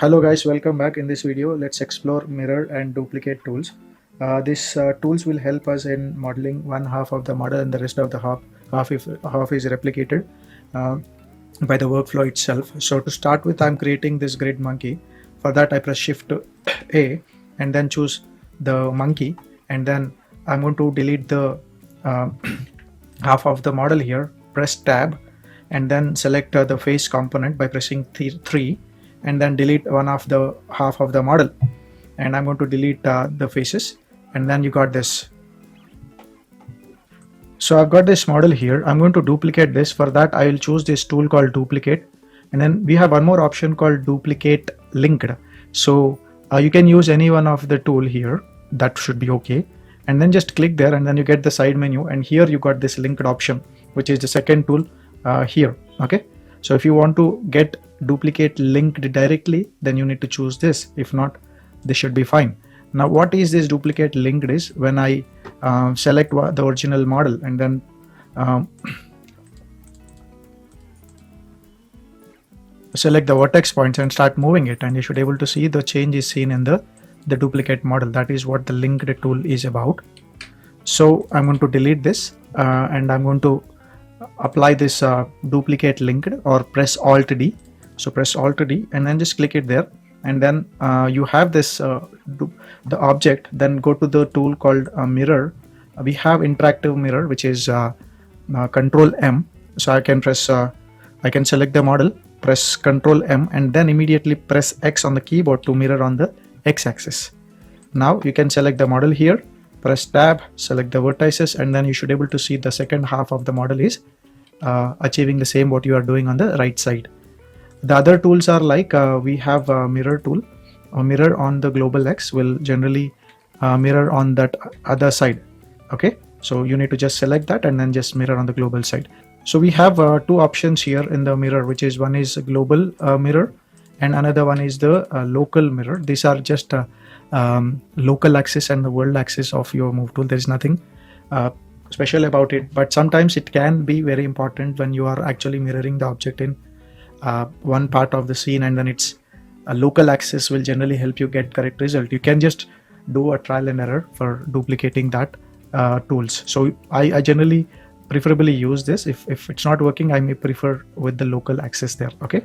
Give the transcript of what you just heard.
Hello guys, welcome back. In this video let's explore mirror and duplicate tools. These tools will help us in modeling one half of the model and the rest of the half is replicated by the workflow itself. So to start with, I'm creating this grid monkey. For that I press shift A and then choose the monkey, and then I'm going to delete the half of the model here. Press tab and then select the face component by pressing 3 and then delete one of the half of the model, and I'm going to delete the faces, and then you got this. So I've got this model here. I'm going to duplicate this. For that I will choose this tool called duplicate, and then we have one more option called duplicate linked. So you can use any one of the tool here, that should be okay, and then just click there and then you get the side menu, and here you got this linked option, which is the second tool here. Okay, so if you want to get duplicate linked directly, then you need to choose this. If not, this should be fine. Now what is this duplicate linked is when I select the original model and then select the vertex points and start moving it, and you should be able to see the change is seen in the duplicate model. That is what the linked tool is about. So I'm going to delete this and I'm going to apply this duplicate linked, or press Alt D. So press Alt D and then just click it there, and then you have this the object. Then go to the tool called mirror. We have interactive mirror, which is Control M. So I can press I can select the model, press Control M, and then immediately press X on the keyboard to mirror on the X axis. Now you can select the model here, press tab, select the vertices, and then you should be able to see the second half of the model is achieving the same what you are doing on the right side. The other tools are like we have a mirror tool. A mirror on the global X will generally mirror on that other side. Okay, so you need to just select that and then just mirror on the global side. So we have two options here in the mirror, which is one is global mirror and another one is the local mirror. These are just local axis and the world axis of your move tool. There is nothing special about it, but sometimes it can be very important when you are actually mirroring the object in one part of the scene, and then its a local axis will generally help you get correct result. You can just do a trial and error for duplicating that tools. So I generally preferably use this. If it's not working, I may prefer with the local axis there. Okay.